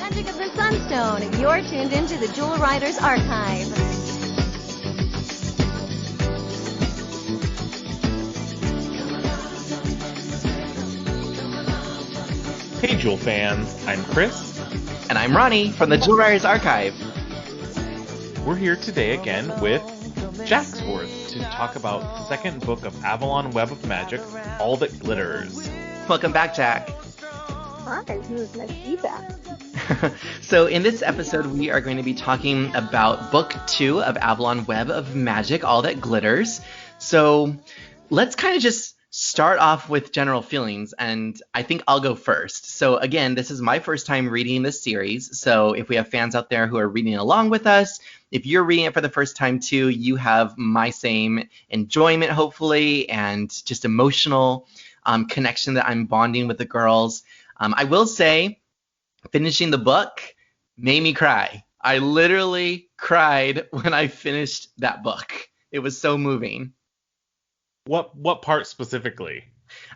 magic of the Sunstone. You're tuned into the Jewel Riders Archive. Hey Jewel fans, I'm Chris. And I'm Ronnie from the Jewel Riders Archive. We're here today again with Jacquesworth to talk about the second book of Avalon Web of Magic, All That Glitters. Welcome back, Jack. Hi, it was nice to be back. So in this episode, we are going to be talking about Book 2 of Avalon Web of Magic, All That Glitters. So let's kind of just start off with general feelings, and I think I'll go first. So again, this is my first time reading this series, so if we have fans out there who are reading along with us, if you're reading it for the first time too, you have my same enjoyment, hopefully, and just emotional connection that I'm bonding with the girls. I will say, finishing the book made me cry. I literally cried when I finished that book. It was so moving. What part specifically?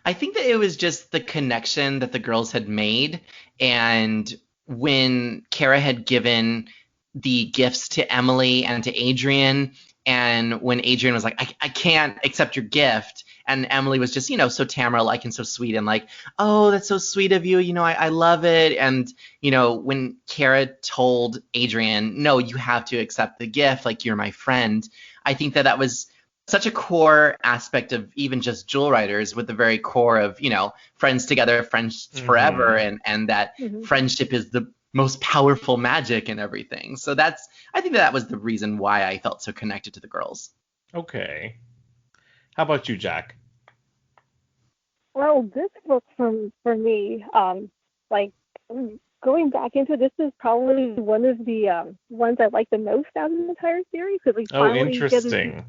I think that it was just the connection that the girls had made, and when Kara had given the gifts to Emily and to Adrian, and when Adrian was like, I can't accept your gift, and Emily was just, so Tamara-like and so sweet and like, oh, that's so sweet of you, I love it. And, when Kara told Adrian, no, you have to accept the gift, like, you're my friend, I think that was such a core aspect of even just Jewel Riders, with the very core of, friends together, friends forever, and that friendship is the most powerful magic and everything. So I think that was the reason why I felt so connected to the girls. Okay. How about you, Jack? Well, this book for me, going back into this is probably one of the ones I like the most out of the entire series. Interesting.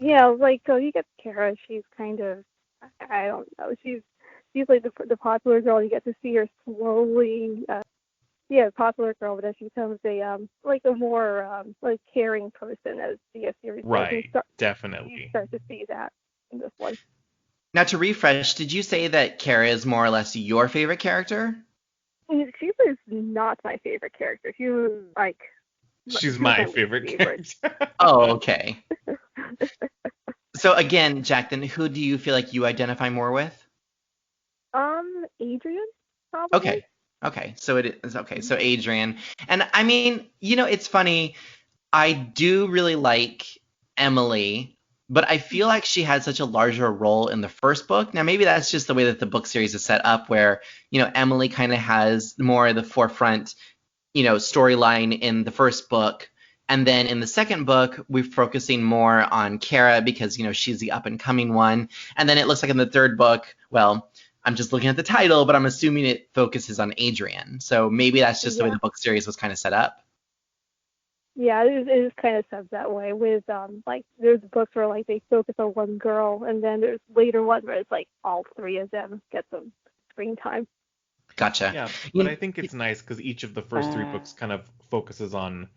You get Kara. She's kind of, I don't know. She's like the popular girl. You get to see her slowly. Popular girl, but then she becomes a more caring person as the series goes. Right. Definitely. You start to see that in this one. Now, to refresh, did you say that Kara is more or less your favorite character? She was not my favorite character. She was She's my favorite character. Oh, okay. So again, Jack, then who do you feel like you identify more with? Adrian, probably. Okay. So it is okay. So Adrian. And I mean, it's funny. I do really like Emily, but I feel like she had such a larger role in the first book. Now, maybe that's just the way that the book series is set up, where, Emily kind of has more of the forefront, storyline in the first book. And then in the second book, we're focusing more on Kara because, she's the up-and-coming one. And then it looks like in the third book, well, I'm just looking at the title, but I'm assuming it focuses on Adrian. So maybe that's just the way the book series was kind of set up. Yeah, it is kind of set that way with, there's books where, they focus on one girl, and then there's later one where it's, all three of them get some screen time. Gotcha. Yeah, but I think it's nice because each of the first three books kind of focuses on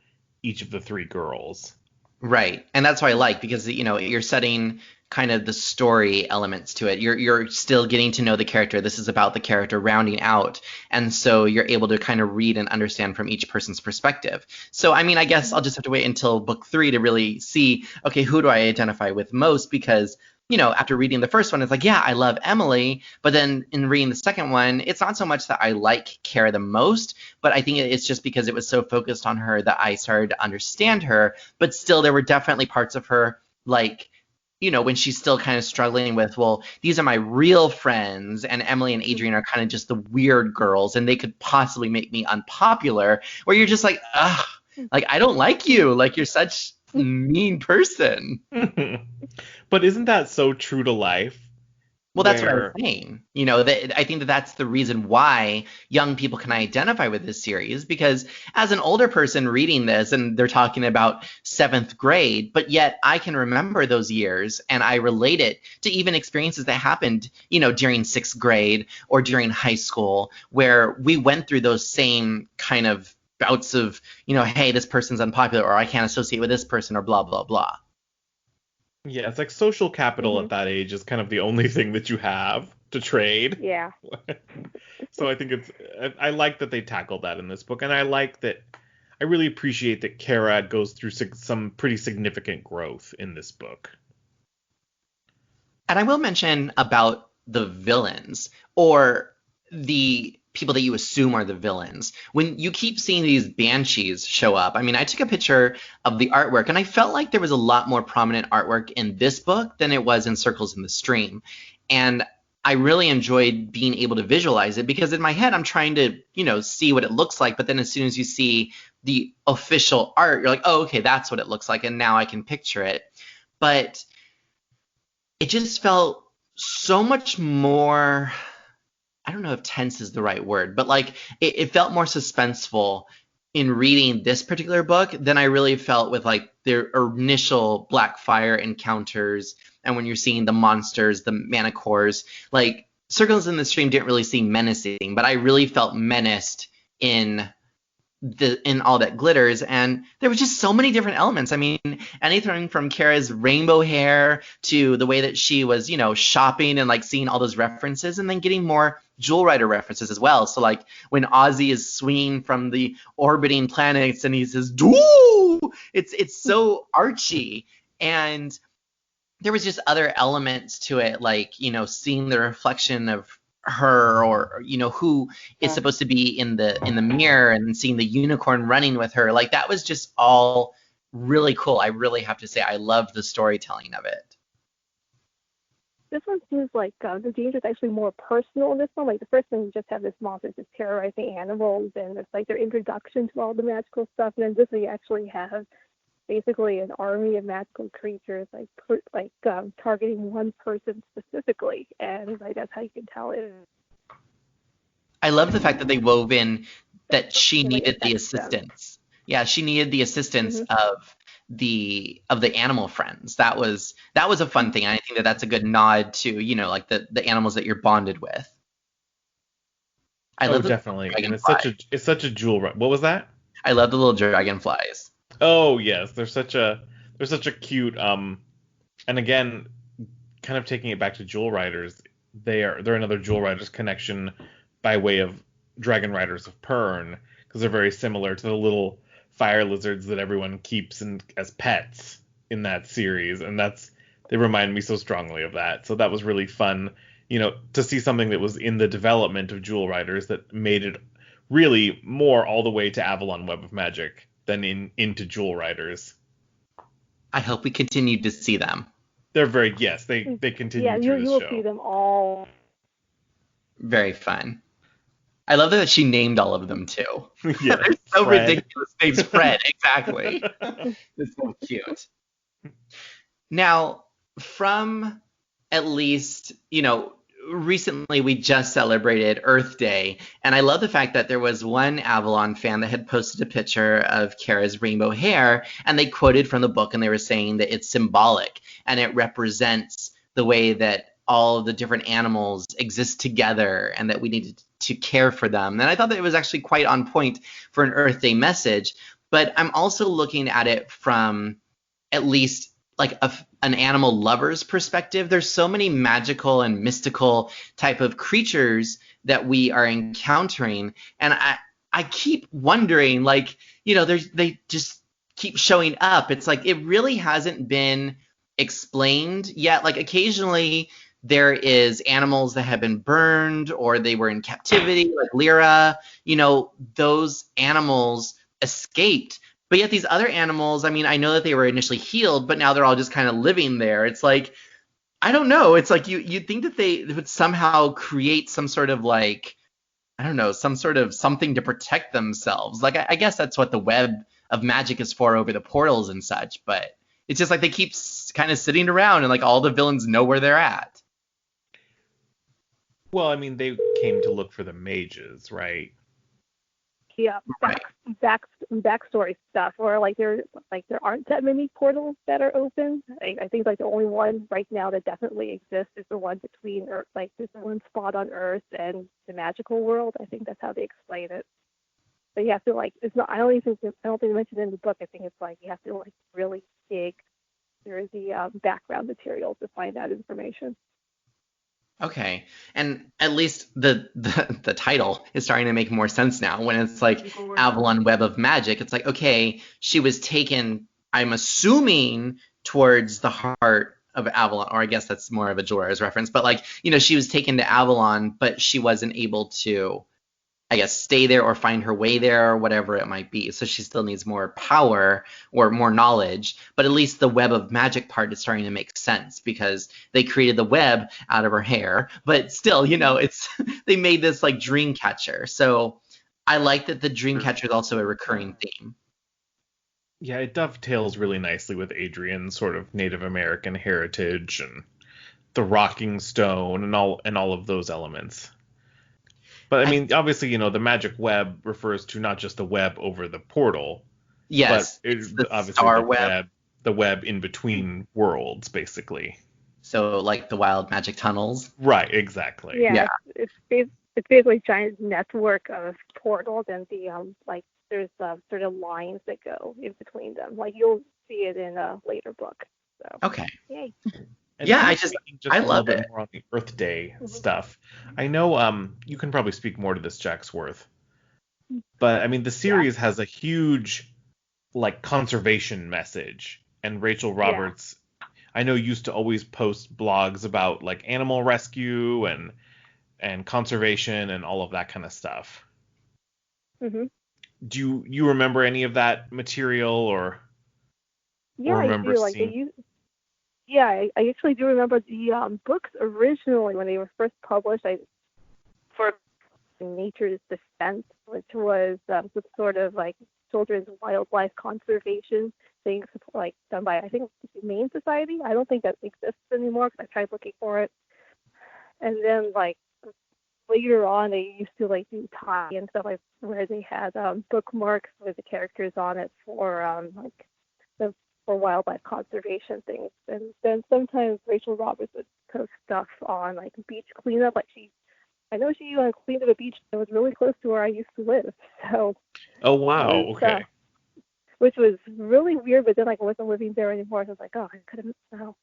each of the three girls. Right. And that's what I like, because, you're setting kind of the story elements to it. You're still getting to know the character. This is about the character rounding out. And so you're able to kind of read and understand from each person's perspective. So, I mean, I guess I'll just have to wait until book 3 to really see, okay, who do I identify with most? Because, after reading the first one, it's like, yeah, I love Emily. But then in reading the second one, it's not so much that I like Kara the most, but I think it's just because it was so focused on her that I started to understand her. But still, there were definitely parts of her, when she's still kind of struggling with, well, these are my real friends, and Emily and Adrian are kind of just the weird girls, and they could possibly make me unpopular, where you're just like, ugh, I don't like you. You're such a mean person. But isn't that so true to life? Well, that's what I'm saying. I think that's the reason why young people can identify with this series, because as an older person reading this, and they're talking about 7th grade, but yet I can remember those years, and I relate it to even experiences that happened, during 6th grade or during high school, where we went through those same kind of bouts of, hey, this person's unpopular, or I can't associate with this person, or blah, blah, blah. Yeah, it's like social capital at that age is kind of the only thing that you have. to trade. Yeah. So I think I like that they tackled that in this book, and I really appreciate that Kara goes through some pretty significant growth in this book. And I will mention about the villains, or the people that you assume are the villains. When you keep seeing these banshees show up, I mean, I took a picture of the artwork, and I felt like there was a lot more prominent artwork in this book than it was in Circles in the Stream. And I really enjoyed being able to visualize it, because in my head I'm trying to, see what it looks like. But then as soon as you see the official art, you're like, oh, okay, that's what it looks like. And now I can picture it. But it just felt so much more, I don't know if tense is the right word, but like it felt more suspenseful in reading this particular book than I really felt with like their initial Blackfire encounters. And when you're seeing the monsters, the manticores, like Circles in the Stream didn't really seem menacing, but I really felt menaced in all that glitters. And there was just so many different elements. I mean, anything from Kara's rainbow hair to the way that she was, shopping and like seeing all those references, and then getting more Jewel Rider references as well. So like when Ozzy is swinging from the orbiting planets and he says, "Doo!" It's so Archie. And there was just other elements to it, like, seeing the reflection of her, or who is supposed to be in the mirror, and seeing the unicorn running with her. Like, that was just all really cool. I really have to say I loved the storytelling of it. This one seems like the danger is actually more personal in this one. Like, the first one, you just have this monster just terrorizing animals, and it's like their introduction to all the magical stuff. And then this one, you actually have basically an army of magical creatures, targeting one person specifically, and like that's how you can tell it. I love the fact that they wove in that she needed the assistance. Yeah, she needed the assistance of the animal friends. That was a fun thing. I think that that's a good nod to like the animals that you're bonded with. I love definitely, and it's such a jewel. What was that? I love the little dragonflies. Oh yes, they're such a cute and again, kind of taking it back to Jewel Riders, they're another Jewel Riders connection by way of Dragon Riders of Pern, because they're very similar to the little fire lizards that everyone keeps as pets in that series, and they remind me so strongly of that. So that was really fun, to see something that was in the development of Jewel Riders that made it really more all the way to Avalon Web of Magic than into Jewel Riders. I hope we continue to see them. They're they continue through the show. Yeah, you will see them all. Very fun. I love that she named all of them too. Yeah, they're so Fred. Ridiculous names. Fred, exactly. It's so cute. Now, from at least, recently we just celebrated Earth Day, and I love the fact that there was one Avalon fan that had posted a picture of Kara's rainbow hair, and they quoted from the book, and they were saying that it's symbolic and it represents the way that all the different animals exist together, and that we need to care for them. And I thought that it was actually quite on point for an Earth Day message. But I'm also looking at it from at least like an animal lover's perspective. There's so many magical and mystical type of creatures that we are encountering, and I keep wondering, like, they just keep showing up. It's like it really hasn't been explained yet. Like, occasionally there is animals that have been burned, or they were in captivity, like Lyra. Those animals escaped. But yet these other animals, I mean, I know that they were initially healed, but now they're all just kind of living there. It's like, I don't know. It's like you'd think that they would somehow create some sort of like, I don't know, some sort of something to protect themselves. Like, I guess that's what the web of magic is for over the portals and such. But it's just like they keep kind of sitting around, and like all the villains know where they're at. Well, I mean, they came to look for the mages, right? Yeah, backstory stuff, or like there aren't that many portals that are open. I think like the only one right now that definitely exists is the one between Earth, like there's one spot on Earth and the magical world. I think that's how they explain it. But you have to like, it's not. I don't think they mentioned it in the book. I think it's like you have to like really dig through the background material to find that information. Okay. And at least the title is starting to make more sense now when it's like Avalon Web of Magic. It's like, okay, she was taken, I'm assuming, towards the heart of Avalon, or I guess that's more of a Jorah's reference, but like, she was taken to Avalon, but she wasn't able to, I guess, stay there or find her way there or whatever it might be. So she still needs more power or more knowledge. But at least the web of magic part is starting to make sense because they created the web out of her hair. But still, it's they made this like dream catcher. So I like that the dream catcher is also a recurring theme. Yeah, it dovetails really nicely with Adrian's sort of Native American heritage and the rocking stone and all of those elements. But I mean, obviously, the magic web refers to not just the web over the portal. Yes, but obviously star web. The web in between worlds, basically. So like the wild magic tunnels. Right, exactly. Yeah. It's basically a giant network of portals, and there's sort of lines that go in between them. Like you'll see it in a later book. So. Okay. Yay. And yeah, I love it. More on the Earth Day stuff. I know you can probably speak more to this, Jacquesworth. But I mean, the series has a huge like conservation message, and Rachel Roberts, I know, used to always post blogs about like animal rescue and conservation and all of that kind of stuff. Mhm. Do you remember any of that material or? Yeah, or remember I do. Like I actually do remember the books originally when they were first published. For Nature's Defense, which was some sort of like children's wildlife conservation things like done by I think the Humane Society. I don't think that exists anymore because I tried looking for it. And then like later on, they used to like do tie and stuff like where they had bookmarks with the characters on it for for wildlife conservation things. And then sometimes Rachel Roberts would post stuff on like beach cleanup. Like I know she cleaned up a beach that was really close to where I used to live. So. Oh wow! Okay. Which was really weird, but then I wasn't living there anymore. So I was like, oh, I could have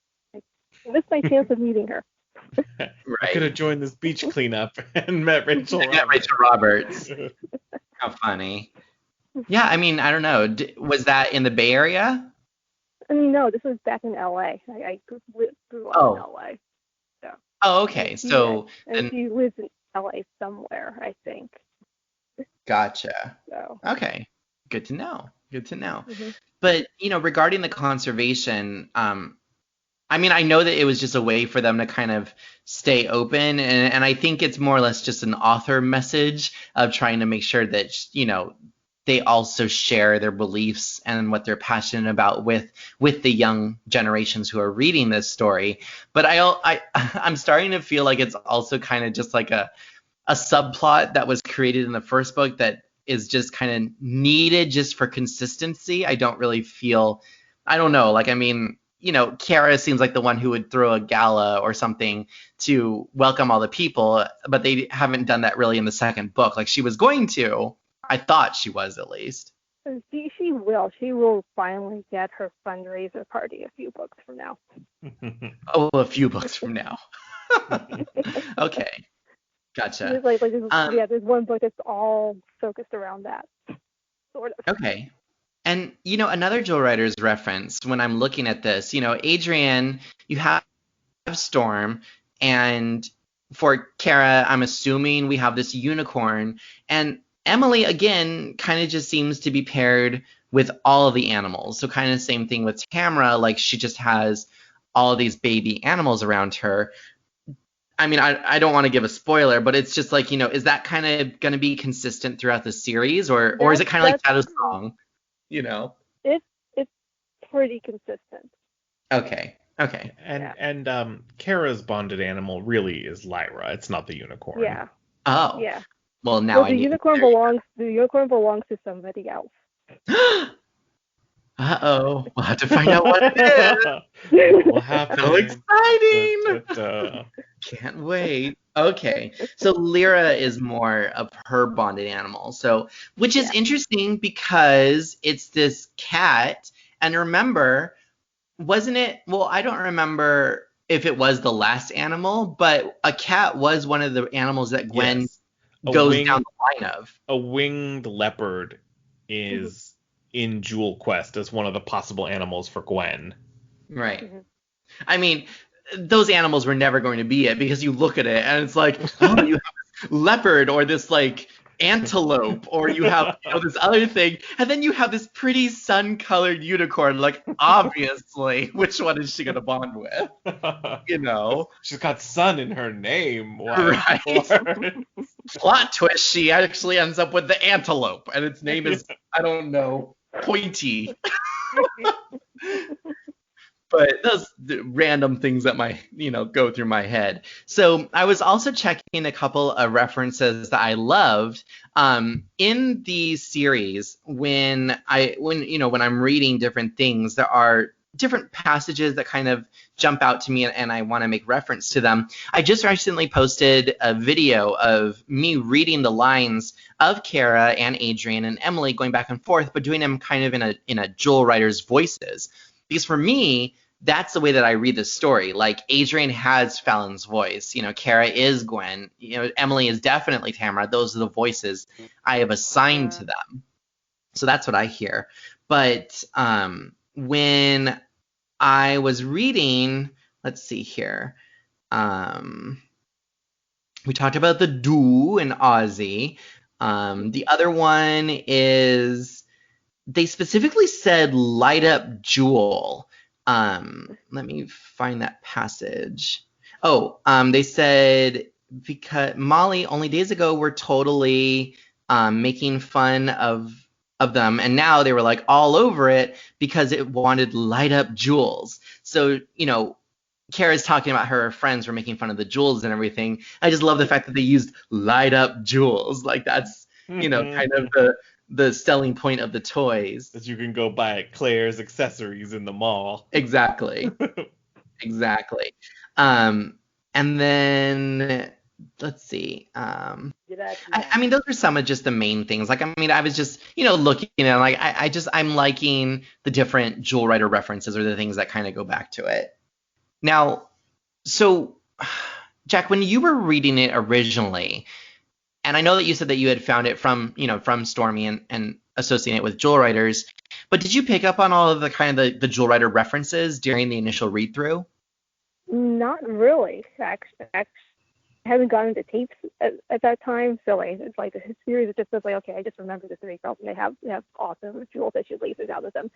missed my chance of meeting her. Right. I could have joined this beach cleanup and met Rachel Roberts. How funny. Yeah, I mean, I don't know. Was that in the Bay Area? I mean, no, this was back in L.A. I grew up in L.A. So. Oh, okay. And she lives in L.A. somewhere, I think. Gotcha. So. Okay. Good to know. Mm-hmm. But, regarding the conservation, I mean, I know that it was just a way for them to kind of stay open. And I think it's more or less just an author message of trying to make sure that, they also share their beliefs and what they're passionate about with the young generations who are reading this story. But I'm starting to feel like it's also kind of just like a subplot that was created in the first book that is just kind of needed just for consistency. I don't really feel, I don't know. Like, I mean, Kiara seems like the one who would throw a gala or something to welcome all the people, but they haven't done that really in the second book. Like she was going to. I thought she was at least. She will. She will finally get her fundraiser party a few books from now. Oh, a few books from now. Okay. Gotcha. There's one book that's all focused around that. Sort of. Okay. And, another Jewel Riders reference when I'm looking at this, Adrian, you have Storm, and for Kara, I'm assuming we have this unicorn, and Emily, again, kind of just seems to be paired with all of the animals. So kind of same thing with Tamara, like she just has all of these baby animals around her. I mean, I don't want to give a spoiler, but it's just like, is that kind of going to be consistent throughout the series, or is it kind of like Shadow's Song, It's pretty consistent. Okay. And Kara's bonded animal really is Lyra. It's not the unicorn. Yeah. Oh. Yeah. Well, now the unicorn belongs to somebody else. Uh-oh. We'll have to find out what it is. We'll have to. So exciting. Can't wait. Okay. So Lyra is more of her bonded animal. So, which is interesting because it's this cat. And remember, wasn't it? Well, I don't remember if it was the last animal, but a cat was one of the animals that Gwen Yes. goes down the line of. A winged leopard is in Jewel Quest as one of the possible animals for Gwen. Right. Mhm. I mean, those animals were never going to be it, because you look at it and it's like, oh, you have this leopard or this like antelope, or you have this other thing, and then you have this pretty sun-colored unicorn. Like, obviously, which one is she gonna bond with? You know? She's got sun in her name. Why, Right. of course. Plot twist: she actually ends up with the antelope, and its name is, I don't know, Pointy. But those random things that go through my head. So I was also checking a couple of references that I loved in the series. When I'm reading different things, there are different passages that kind of jump out to me, and I want to make reference to them. I just recently posted a video of me reading the lines of Kara and Adrian and Emily going back and forth, but doing them kind of in a Jewel writer's voices. Because for me, that's the way that I read the story. Like, Adrian has Fallon's voice. Kara is Gwen. Emily is definitely Tamara. Those are the voices I have assigned to them. So that's what I hear. But when I was reading, let's see here. We talked about the do and Ozzy. The other one is, they specifically said light up Jewel. Let me find that passage. They said, because Molly only days ago were totally making fun of them, and now they were like all over it because it wanted light up jewels. So, Kara's talking about her friends were making fun of the jewels and everything. I just love the fact that they used light up jewels. Like, that's, kind of the selling point of the toys. That you can go buy at Claire's accessories in the mall. Exactly. Exactly. And then let's see. I mean, those are some of just the main things. Like, I mean, I was just, looking at, like, I'm liking the different Jewel Rider references, or the things that kind of go back to it. Now, so Jack, when you were reading it originally, and I know that you said that you had found it from Stormy and associating it with Jewel Riders, but did you pick up on all of the kind of the Jewel Rider references during the initial read through? Not really. Actually, I haven't gotten into tapes at that time, so it's like the series is just like, okay, I just remember the three girls and they have awesome jewels that shoot lasers out of them.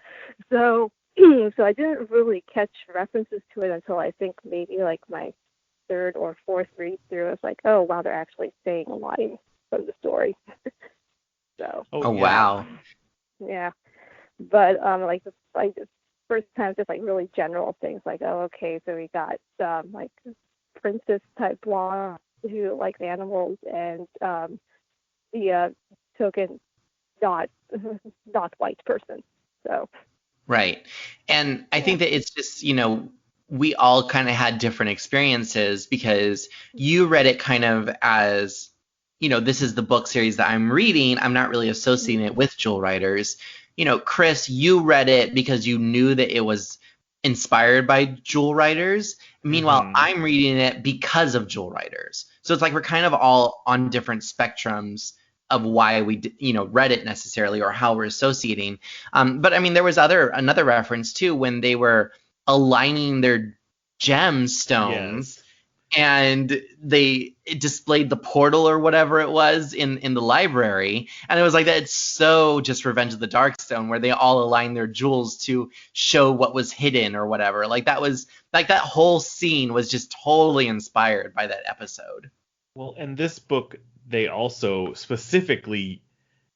So so I didn't really catch references to it until I think maybe like my third or fourth read through. It's like, oh wow, they're actually saying a line from the story. So. Oh wow. Yeah, but like the first time, just like really general things like, oh okay, so we got like princess type blonde who likes animals, and the token not white person. So. Right, and I think that it's just we all kind of had different experiences, because you read it kind of as, this is the book series that I'm reading. I'm not really associating it with Jewel Riders. Chris, you read it because you knew that it was inspired by Jewel Riders. Meanwhile, I'm reading it because of Jewel Riders. So it's like we're kind of all on different spectrums of why we read it necessarily, or how we're associating. But I mean, there was another reference too, when they were aligning their gemstones. Yes. And they displayed the portal or whatever it was in the library. And it was like that. It's so just Revenge of the Darkstone, where they all aligned their jewels to show what was hidden or whatever. Like, that was like, that whole scene was just totally inspired by that episode. Well, in this book, they also specifically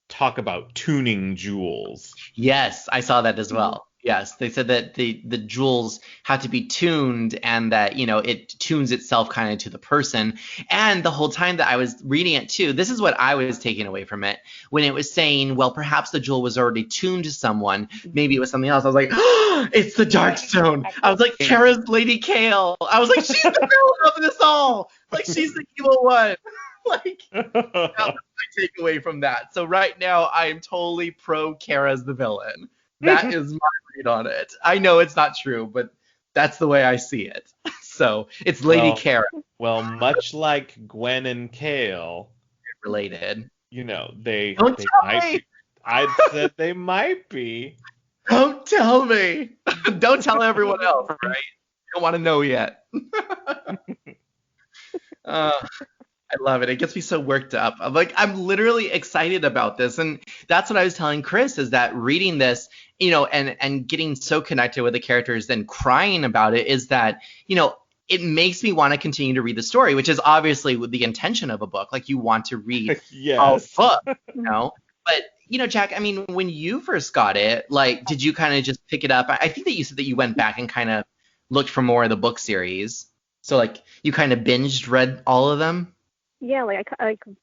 talk about tuning jewels. Yes, I saw that as well. Yes, they said that the jewels have to be tuned, and that, it tunes itself kind of to the person. And the whole time that I was reading it too, this is what I was taking away from it, when it was saying, well, perhaps the jewel was already tuned to someone. Maybe it was something else. I was like, oh, it's the Darkstone. I was like, Kara's Lady Kale. I was like, she's the villain of this all. Like, she's the evil one. Like, that was my takeaway from that. So right now, I am totally pro Kara's the villain. That is my read on it. I know it's not true, but that's the way I see it. So it's Lady Well, Kara well, much like Gwen and Kale, related. they Don't tell might me. be. I'd said they might be. Don't tell me. Don't tell everyone else, right? You don't want to know yet. I love it. It gets me so worked up. I'm literally excited about this. And that's what I was telling Chris, is that reading this, and getting so connected with the characters and crying about it, is that, it makes me want to continue to read the story, which is obviously the intention of a book. Like, you want to read Yes. a book, But, Jack, I mean, when you first got it, like, did you kind of just pick it up? I think that you said that you went back and kind of looked for more of the book series. So, like, you kind of read all of them? Yeah, like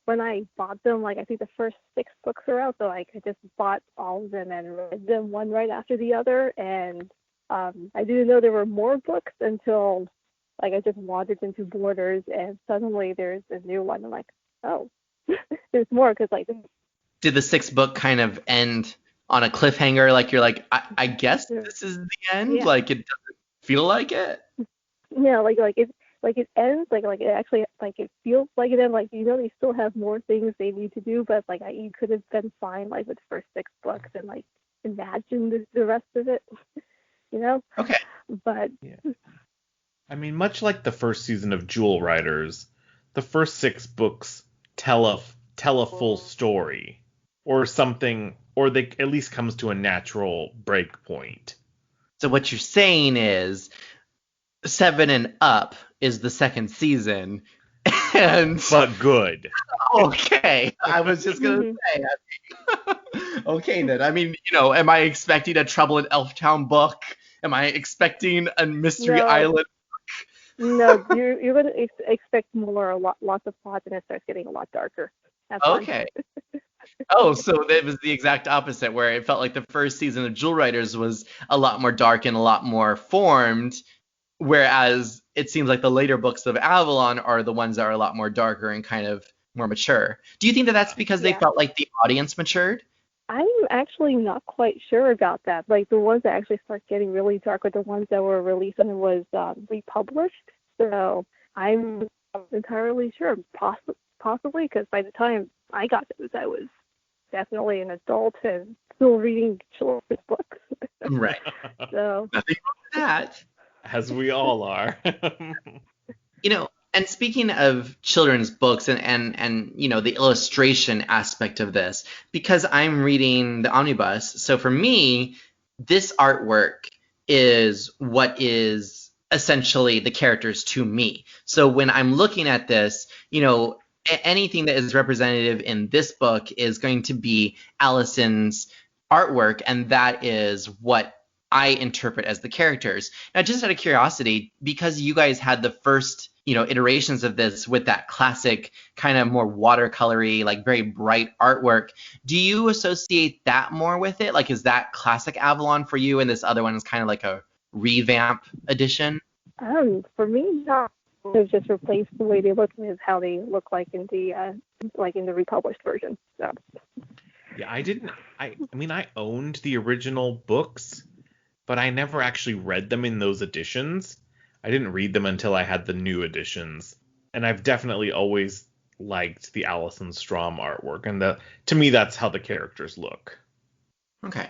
when I bought them, like I think the first 6 books are out, so like I just bought all of them and read them one right after the other, and I didn't know there were more books until like I just wandered into Borders, and suddenly there's a new one. I'm like, oh, there's more, because like. Did the 6th book kind of end on a cliffhanger? Like, you're like, I guess this is the end. Yeah. Like, it doesn't feel like it. Yeah, it ends like it actually, like, it feels like it ends, like, they still have more things they need to do, but like you could have been fine like with the first 6 books and like imagine the rest of it, Okay. But yeah. I mean, much like the first season of Jewel Riders, the first 6 books tell a full story, or something, or they at least comes to a natural break point. So what you're saying is 7 and Up is the 2nd season, and But good. Okay, I was just gonna say. Okay, then. I mean, am I expecting a Trouble in Elftown book? Am I expecting a Mystery Island? No, you're going to expect more, lots of plots, and it starts getting a lot darker. Okay. Oh, so it was the exact opposite, where it felt like the first season of Jewel Riders was a lot more dark and a lot more formed, whereas it seems like the later books of Avalon are the ones that are a lot more darker and kind of more mature. Do you think that that's because they felt like the audience matured? I'm actually not quite sure about that. Like, the ones that actually start getting really dark are the ones that were released and was republished. So I'm not entirely sure. Possibly, because by the time I got those, I was definitely an adult and still reading children's books. Right. So nothing wrong with that. As we all are. And speaking of children's books and the illustration aspect of this, because I'm reading the omnibus, so for me, this artwork is what is essentially the characters to me. So when I'm looking at this, anything that is representative in this book is going to be Alison's artwork, and that is what I interpret as the characters. Now, just out of curiosity, because you guys had the first iterations of this with that classic kind of more watercolory, like very bright artwork, do you associate that more with it? Like, is that classic Avalon for you, and this other one is kind of like a revamp edition? For me, not. They've just replaced the way they look with how they look like in the republished version. So. Yeah, I mean, I owned the original books, but I never actually read them in those editions. I didn't read them until I had the new editions. And I've definitely always liked the Alison Strom artwork. And to me, that's how the characters look. Okay.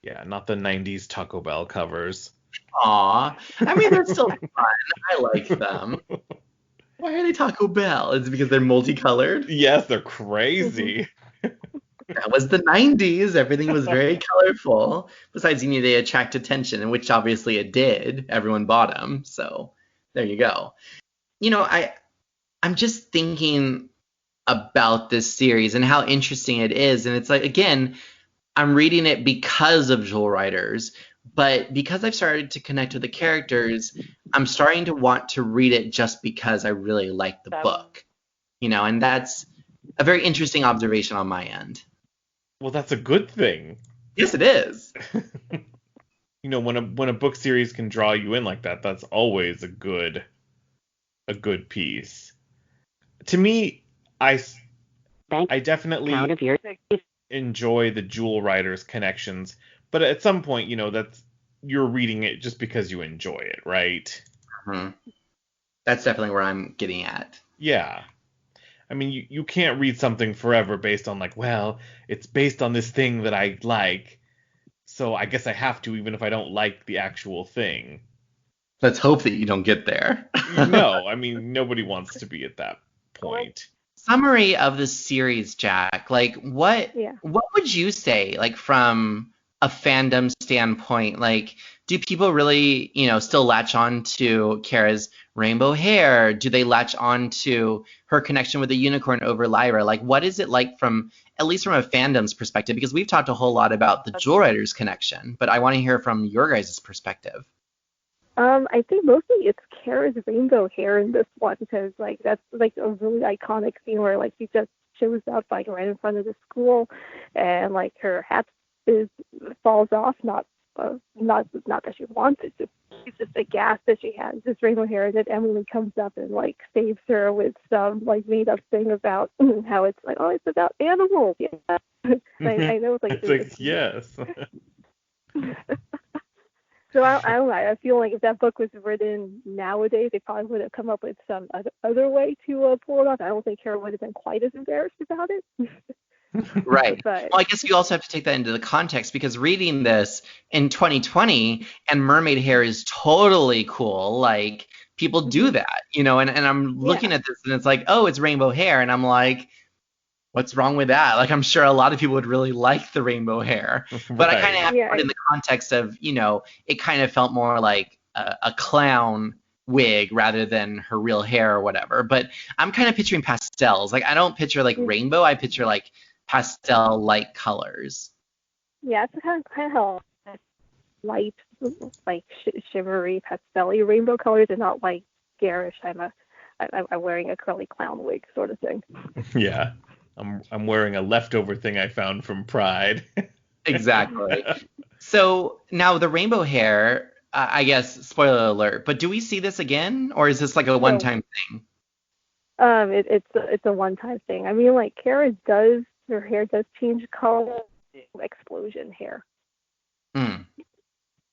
Yeah, not the 90s Taco Bell covers. Aw. I mean, they're still fun. I like them. Why are they Taco Bell? Is it because they're multicolored? Yes, they're crazy. That was the 90s. Everything was very colorful. Besides, they attract attention, which obviously it did. Everyone bought them. So there you go. I'm just thinking about this series and how interesting it is. And it's like, again, I'm reading it because of Jewel Riders, but because I've started to connect with the characters, I'm starting to want to read it just because I really like the book. And that's a very interesting observation on my end. Well, that's a good thing. Yes, it is. When a book series can draw you in like that, that's always a good piece. To me, I definitely enjoy the Jewel Riders connections, but at some point, you're reading it just because you enjoy it, right? Mm-hmm. That's definitely where I'm getting at. Yeah. I mean, you can't read something forever based on like, well, it's based on this thing that I like, so I guess I have to even if I don't like the actual thing. Let's hope that you don't get there. No, I mean, nobody wants to be at that point. Summary of the series, Jack. Like, what would you say, like, from a fandom standpoint? Like, do people really, still latch on to Kara's rainbow hair? Do they latch on to her connection with the unicorn over Lyra? Like, what is it like at least from a fandom's perspective? Because we've talked a whole lot about the Jewel Riders connection, but I want to hear from your guys' perspective. I think mostly it's Kara's rainbow hair in this one because like that's like a really iconic scene where like she just shows up like right in front of the school and like her hat falls off, not that she wants it, it's just a gas that she has this rainbow hair, and then Emily comes up and like saves her with some like made up thing about how it's like, oh, it's about animals. Yeah. I know it's like yes. So I don't know. I feel like if that book was written nowadays, they probably would have come up with some other way to pull it off. I don't think Kara would have been quite as embarrassed about it. Right. But, well, I guess you also have to take that into the context because reading this in 2020 and mermaid hair is totally cool. Like people do that, and I'm looking at this and it's like, oh, it's rainbow hair. And I'm like, what's wrong with that? Like, I'm sure a lot of people would really like the rainbow hair, but I kind of have to put it in the context of, it kind of felt more like a clown wig rather than her real hair or whatever. But I'm kind of picturing pastels. Like, I don't picture like rainbow. I picture like pastel light colors. Yeah, it's kind of light, like shimmery, pastel-y rainbow colors, and not like garish. I'm wearing a curly clown wig sort of thing. Yeah. I'm wearing a leftover thing I found from Pride. Exactly. So now the rainbow hair, I guess, spoiler alert, but do we see this again, or is this like a one-time thing? It's a one-time thing. I mean, like Kara her hair does change color, explosion hair.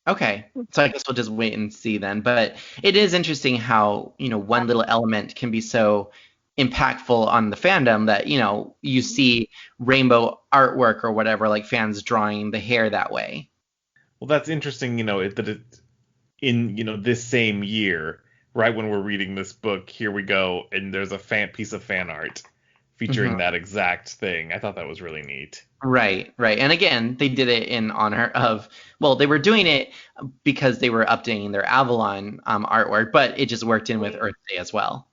Okay, so I guess we'll just wait and see then. But it is interesting how one little element can be so impactful on the fandom that you see rainbow artwork or whatever, like fans drawing the hair that way. Well, that's interesting, that it in this same year, right when we're reading this book, here we go, and there's a piece of fan art featuring that exact thing. I thought that was really neat. Right. And again, they did it in honor of, well, they were doing it because they were updating their Avalon artwork, but it just worked in with Earth Day as well.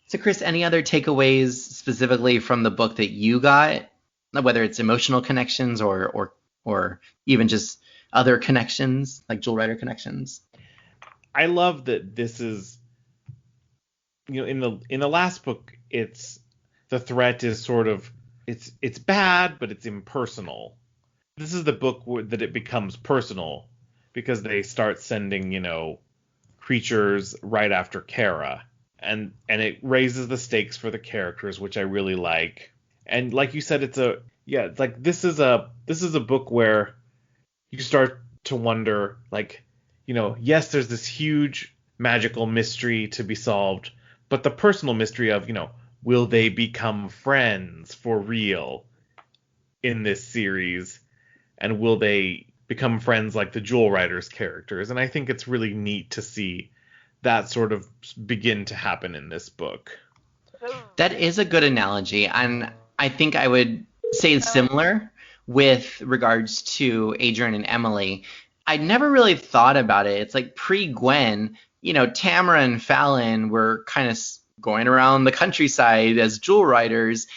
So, Chris, any other takeaways specifically from the book that you got, whether it's emotional connections or even just other connections, like Jewel Rider connections? I love that this is, in the last book, the threat is sort of, it's bad, but it's impersonal. This is the book that it becomes personal because they start sending, creatures right after Kara. And it raises the stakes for the characters, which I really like. And like you said, this is a book where you start to wonder, like, yes, there's this huge magical mystery to be solved, but the personal mystery of, will they become friends for real in this series? And will they become friends like the Jewel Riders characters? And I think it's really neat to see that sort of begin to happen in this book. That is a good analogy, and I think I would say similar with regards to Adrian and Emily. I never really thought about it. It's like pre-Gwen, Tamara and Fallon were kind of going around the countryside as Jewel Riders.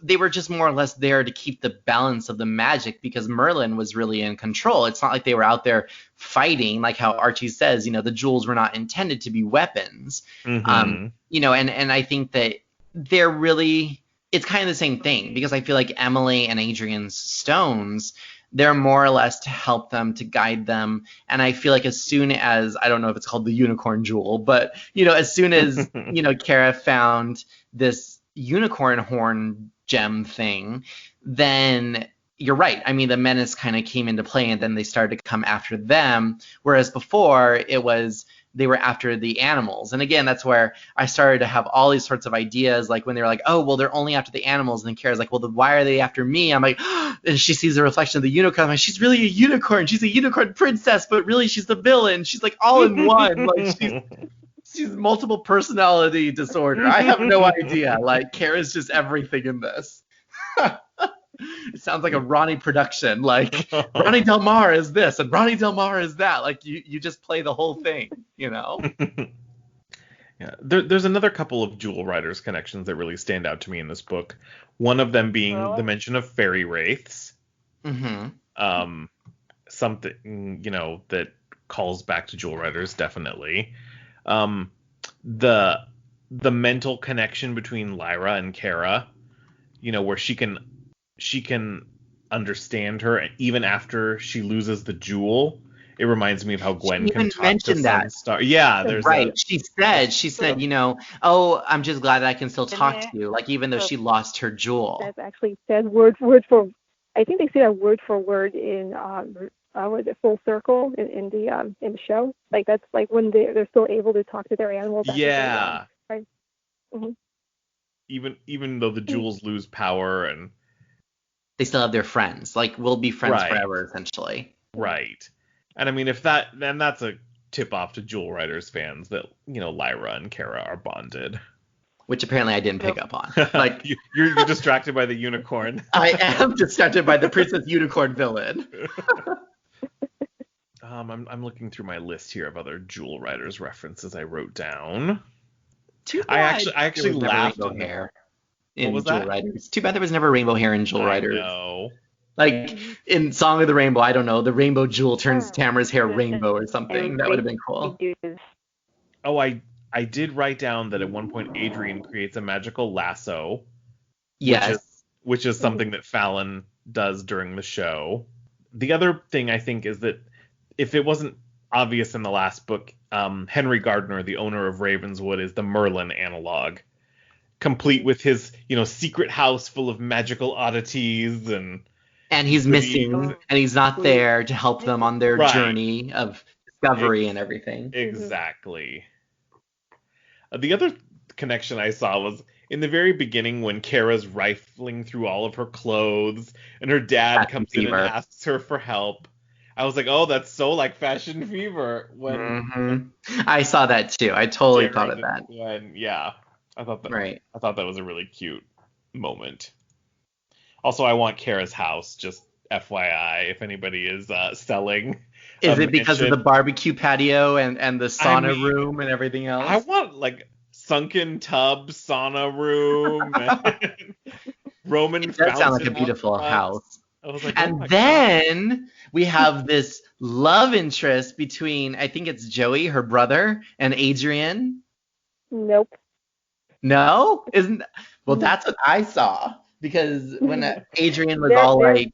They were just more or less there to keep the balance of the magic because Merlin was really in control. It's not like they were out there fighting, like how Archie says, the jewels were not intended to be weapons. And I think that they're really, it's kind of the same thing because I feel like Emily and Adrian's stones, they're more or less to help them, to guide them. And I feel like as soon as, I don't know if it's called the unicorn jewel, but, as soon as, Kara found this unicorn horn gem thing, then you're right. I mean, the menace kind of came into play and then they started to come after them. Whereas before it was they were after the animals. And again, that's where I started to have all these sorts of ideas, like when they were like, oh, well, they're only after the animals. And then Kara's like, well, then why are they after me? I'm like, and she sees the reflection of the unicorn. I'm like, she's really a unicorn. She's a unicorn princess, but really she's the villain. She's like all in one. Like she's multiple personality disorder. I have no idea. Like Kara's just everything in this. It sounds like a Ronnie production. Like Ronnie Del Mar is this and Ronnie Del Mar is that. Like you just play the whole thing, you know? Yeah, there's another couple of Jewel Riders connections that really stand out to me in this book. One of them being the mention of fairy wraiths. Mm-hmm. Something, that calls back to Jewel Riders, definitely. The mental connection between Lyra and Kara, where she can understand her even after she loses the jewel. It reminds me of how Gwen can talk to Sunstar. Yeah, there's right. She said, oh, I'm just glad that I can still talk to you, like even though she lost her jewel. That's actually said word for. I think they say that word for word in what is it, Full Circle in the show. Like that's like when they're still able to talk to their animals. Yeah. Right. Mm-hmm. Even though the jewels lose power and they still have their friends. Like we'll be friends forever, essentially. Right. And I mean, then that's a tip off to Jewel Riders fans that, Lyra and Kara are bonded. Which apparently I didn't pick up on. Like you're distracted by the unicorn. I am distracted by the Princess Unicorn villain. I'm looking through my list here of other Jewel Riders references I wrote down. I actually laughed at hair in Jewel Riders. Too bad there was never rainbow hair in Jewel Riders. No. Like in Song of the Rainbow, I don't know, the rainbow jewel turns Tamara's hair rainbow or something. That would have been cool. Oh, I did write down that at one point Adrian creates a magical lasso. Yes. Which is something that Fallon does during the show. The other thing I think is that if it wasn't obvious in the last book, Henry Gardner, the owner of Ravenswood, is the Merlin analog. Complete with his, secret house full of magical oddities and he's missing, and he's not there to help them on their journey of discovery and everything. Exactly. The other connection I saw was in the very beginning when Kara's rifling through all of her clothes and her dad comes in and asks her for help. I was like, oh, that's so like Fashion Fever. I saw that too. I totally thought of that. Yeah. I thought that was a really cute moment. Also, I want Kara's house, just FYI, if anybody is selling. Is it because of the barbecue patio and the sauna room and everything else? I want like sunken tub, sauna room, and Roman fountain. That sounds like a beautiful house. I was like, and then we have this love interest between, I think it's Joey, her brother, and Adrian. Nope. No? That's what I saw. Because when Adrian was all like,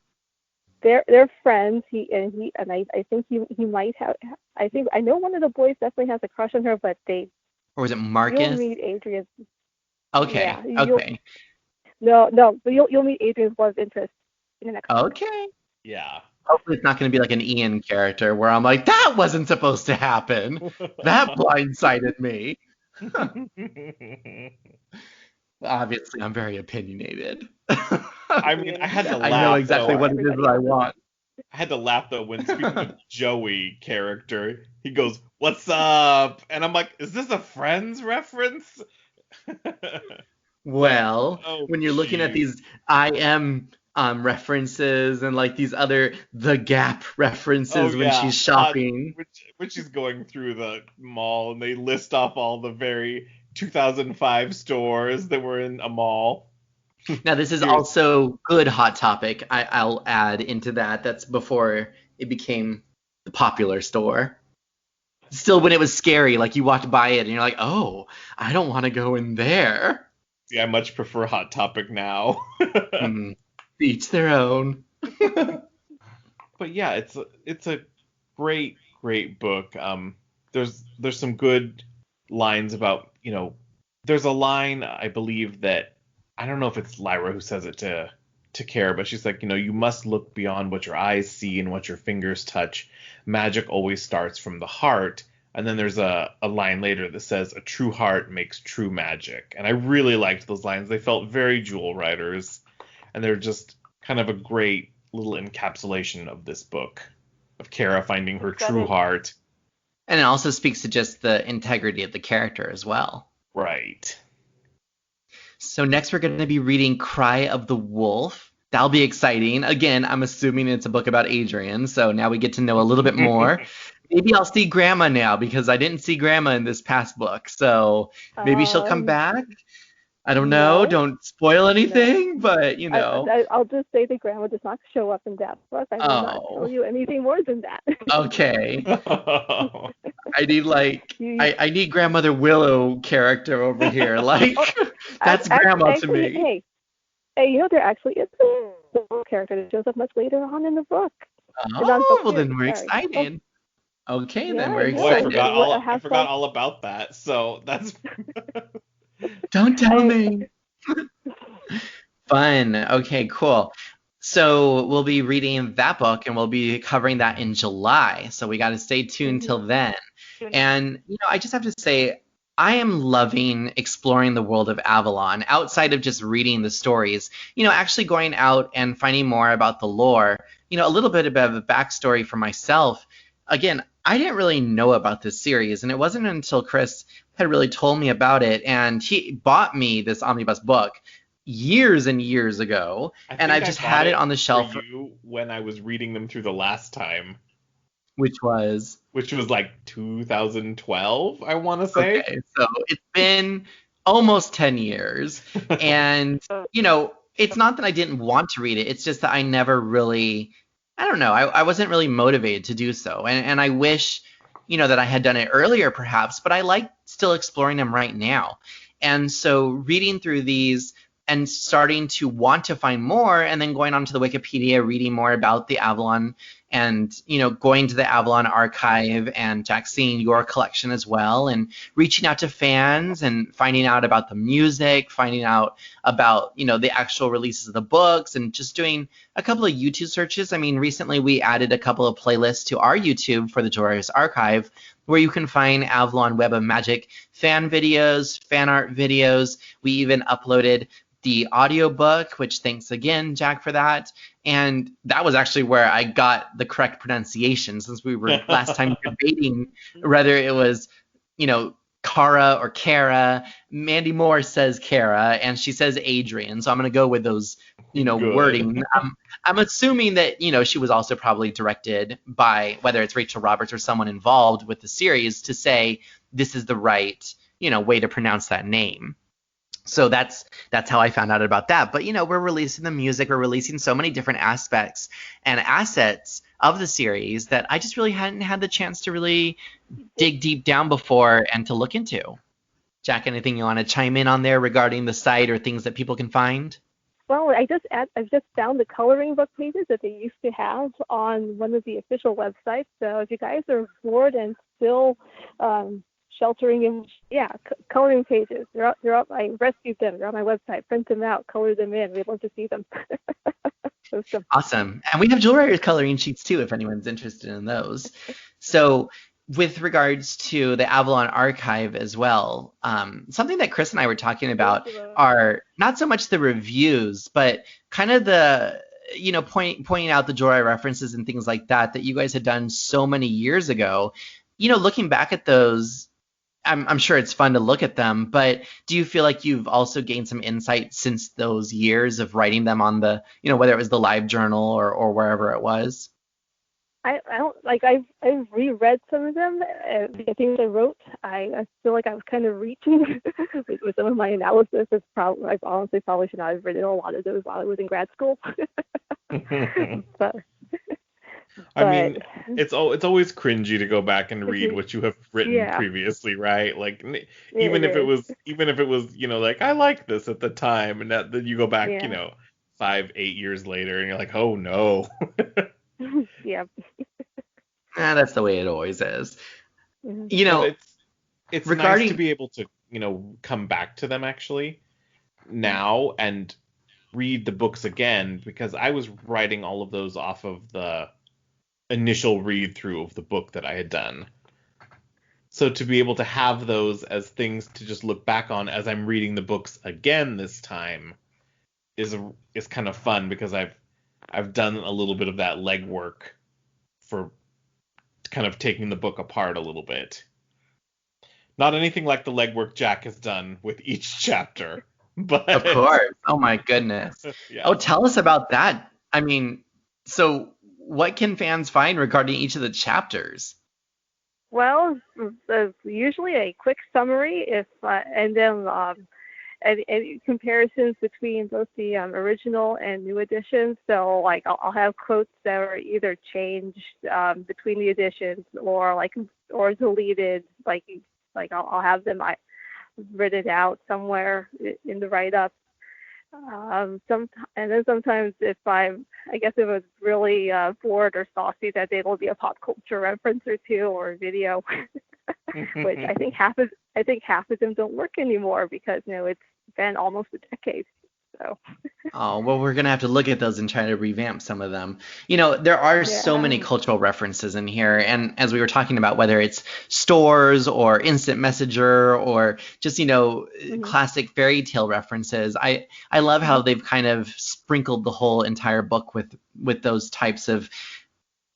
they're friends. I think he might have. I know one of the boys definitely has a crush on her, but or was it Marcus? You'll meet Adrian. Okay. Yeah, okay. No, but you'll meet Adrian's love interest in the next. Okay. Yeah. Hopefully it's not going to be like an Ian character where I'm like, that wasn't supposed to happen. That blindsided me. Obviously, I'm very opinionated. I mean, I had to laugh. I know exactly what it is that I want. I had to laugh, though, when speaking of Joey character, he goes, "What's up?" And I'm like, is this a Friends reference? Well, when you're looking at these IM references and like these other The Gap references when she's shopping. When she's going through the mall and they list off all the very 2005 stores that were in a mall. Now, this is also good Hot Topic. I'll add into that. That's before it became the popular store. Still, when it was scary, like you walked by it and you're like, oh, I don't want to go in there. See, I much prefer Hot Topic now. Each their own. But yeah, it's a great book. There's some good lines about, there's a line, I believe, that I don't know if it's Lyra who says it to Kara, but she's like, you must look beyond what your eyes see and what your fingers touch. Magic always starts from the heart. And then there's a line later that says, "A true heart makes true magic." And I really liked those lines. They felt very Jewel Riders, and they're just kind of a great little encapsulation of this book, of Kara finding her true heart. And it also speaks to just the integrity of the character as well. Right. So next we're going to be reading Cry of the Wolf. That'll be exciting. Again, I'm assuming it's a book about Adrian, so now we get to know a little bit more. Maybe I'll see Grandma now, because I didn't see Grandma in this past book, so maybe she'll come back. I don't know. Don't spoil anything, but, you know. I'll just say that Grandma does not show up in that book. I will not tell you anything more than that. Okay. I need, I need Grandmother Willow character over here. Like, that's Grandma to me. Hey, you know, there actually is a character that shows up much later on in the book. Oh, well, then we're excited. Okay, then we're excited. I forgot all about that, so that's... Don't tell me. Fun. Okay, cool. So we'll be reading that book, and we'll be covering that in July. So we got to stay tuned till then. And, you know, I just have to say, I am loving exploring the world of Avalon outside of just reading the stories. You know, actually going out and finding more about the lore, you know, a little bit of a backstory for myself. Again, I didn't really know about this series, and it wasn't until Chris had really told me about it, and he bought me this omnibus book years and years ago, and I just had it on the shelf. For you when I was reading them through the last time. Which was like 2012, I want to say. Okay, so it's been almost 10 years. And, you know, it's not that I didn't want to read it. It's just that I never really, I don't know, I wasn't really motivated to do so. And I wish, you know, that I had done it earlier perhaps, but I like still exploring them right now. And so reading through these and starting to want to find more, and then going onto the Wikipedia, reading more about the Avalon, and, you know, going to the Avalon Archive, and Jack, seeing your collection as well, and reaching out to fans and finding out about the music, finding out about, you know, the actual releases of the books, and just doing a couple of YouTube searches. I mean, recently we added a couple of playlists to our YouTube for the Jewel Riders Archive, where you can find Avalon Web of Magic fan videos, fan art videos. We even uploaded the audiobook, which thanks again, Jack, for that. And that was actually where I got the correct pronunciation, since we were last time debating whether it was, you know, Kara or Kara. Mandy Moore says Kara, and she says Adrian. So I'm going to go with those, you know, wording. I'm assuming that, you know, she was also probably directed by, whether it's Rachel Roberts or someone involved with the series, to say this is the right, you know, way to pronounce that name. So that's how I found out about that. But, you know, we're releasing the music. We're releasing so many different aspects and assets of the series that I just really hadn't had the chance to really dig deep down before and to look into. Jack, anything you want to chime in on there regarding the site or things that people can find? Well, I've just found the coloring book pages that they used to have on one of the official websites. So if you guys are bored and still sheltering in, coloring pages. They're up. I rescued them. They're on my website. Print them out. Color them in. We'd love to see them. Awesome. And we have Jewel Riders coloring sheets too, if anyone's interested in those. So with regards to the Avalon Archive as well, something that Chris and I were talking about are not so much the reviews, but kind of the, you know, pointing out the Jewel Rider references and things like that you guys had done so many years ago. You know, looking back at those, I'm sure it's fun to look at them, but do you feel like you've also gained some insight since those years of writing them on the, you know, whether it was the Live Journal or wherever it was? I don't, like, I've reread some of them, the things I wrote. I feel like I was kind of reaching with some of my analysis. I honestly probably should not have written a lot of those while I was in grad school. but I mean, it's always cringy to go back and read what you have written previously, right? Like, even if it was, you know, like, I liked this at the time, and then you go back, you know, 5-8 years later, and you're like, oh no. Yeah. That's the way it always is. You know, it's nice to be able to, you know, come back to them actually now and read the books again, because I was writing all of those off of the initial read through of the book that I had done. So to be able to have those as things to just look back on as I'm reading the books again this time is kind of fun, because I've done a little bit of that legwork for kind of taking the book apart a little bit. Not anything like the legwork Jack has done with each chapter, but Of course. Oh my goodness. Yeah. Oh, tell us about that. I mean, so what can fans find regarding each of the chapters? Well, there's usually a quick summary, and then and comparisons between both the original and new editions. So like I'll have quotes that are either changed between the editions or deleted. Like I'll have them written out somewhere in the write-up. And then sometimes if I guess if it's really bored or saucy that day, will be a pop culture reference or two or a video, which I think half of them don't work anymore because it's been almost a decade. So. Oh, well, we're going to have to look at those and try to revamp some of them. There are so many cultural references in here. And as we were talking about, whether it's stores or instant messenger or just, classic fairy tale references, I love how they've kind of sprinkled the whole entire book with those types of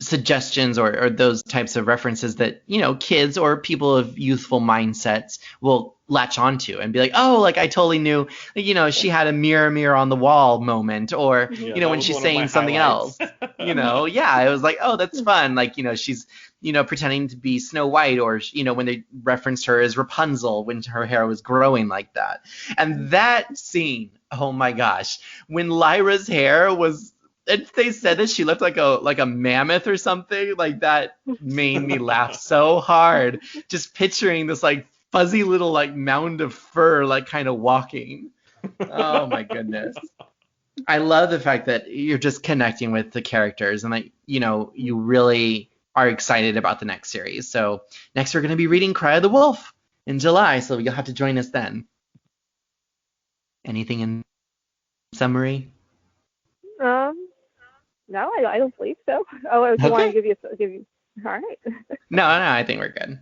suggestions or those types of references that, kids or people of youthful mindsets will latch onto and be like, oh, like I totally knew, she had a mirror on the wall moment, or, when she's saying something else, yeah, it was like, oh, that's fun. Like, she's, pretending to be Snow White, or, when they referenced her as Rapunzel when her hair was growing like that. And that scene, oh my gosh, when Lyra's hair was, if they said that she looked like a mammoth or something, like that made me laugh so hard. Just picturing this like fuzzy little like mound of fur, like kind of walking. Oh my goodness. I love the fact that you're just connecting with the characters and like, you really are excited about the next series. So next we're going to be reading Cry of the Wolf in July. So you'll have to join us then. Anything in summary? No, I don't believe so. Oh, I Okay. want to give you. All right. No, I think we're good.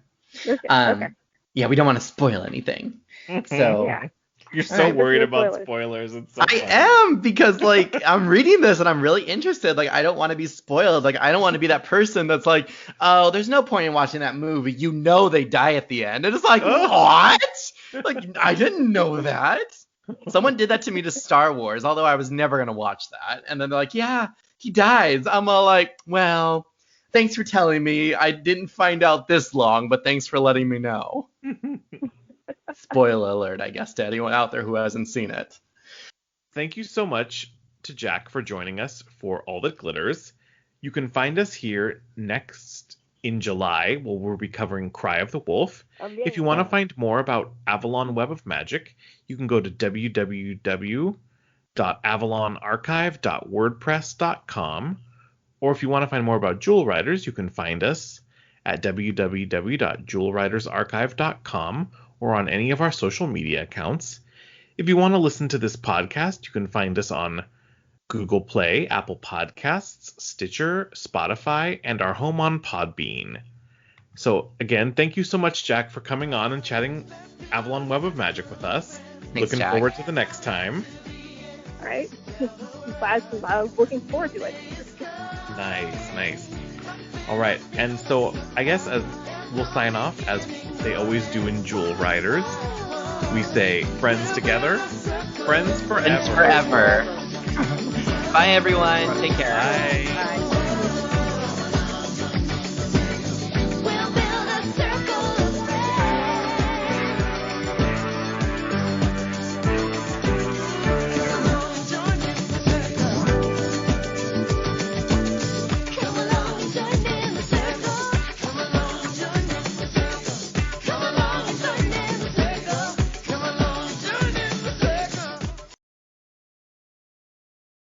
Okay. Yeah, we don't want to spoil anything. So Yeah. You're so Right, worried no about spoilers. spoilers. It's so I funny. am, because like I'm reading this and I'm really interested. Like I don't want to be spoiled. Like I don't want to be that person that's like, oh, there's no point in watching that movie. They die at the end. And it's like, what? Like I didn't know that. Someone did that to me to Star Wars, although I was never gonna watch that. And then they're like, yeah, he dies. I'm all like, well, thanks for telling me. I didn't find out this long, but thanks for letting me know. Spoiler alert, I guess, to anyone out there who hasn't seen it. Thank you so much to Jack for joining us for All That Glitters. You can find us here next in July, where we'll be covering Cry of the Wolf. If you want to find more about Avalon Web of Magic, you can go to www.avalonarchive.wordpress.com. Or if you want to find more about Jewel Riders, you can find us at www.jewelridersarchive.com or on any of our social media accounts. If you want to listen to this podcast, you can find us on Google Play, Apple Podcasts, Stitcher, Spotify, and our home on Podbean. So again, thank you so much, Jack, for coming on and chatting Avalon Web of Magic with us. Thanks, Looking Jack. forward to the next time. All right. I'm looking forward to it. Nice. All right, and so I guess as we'll sign off, as they always do in Jewel Riders, we say friends together, friends forever. Friends forever. Bye, everyone. Take care. Bye. Bye.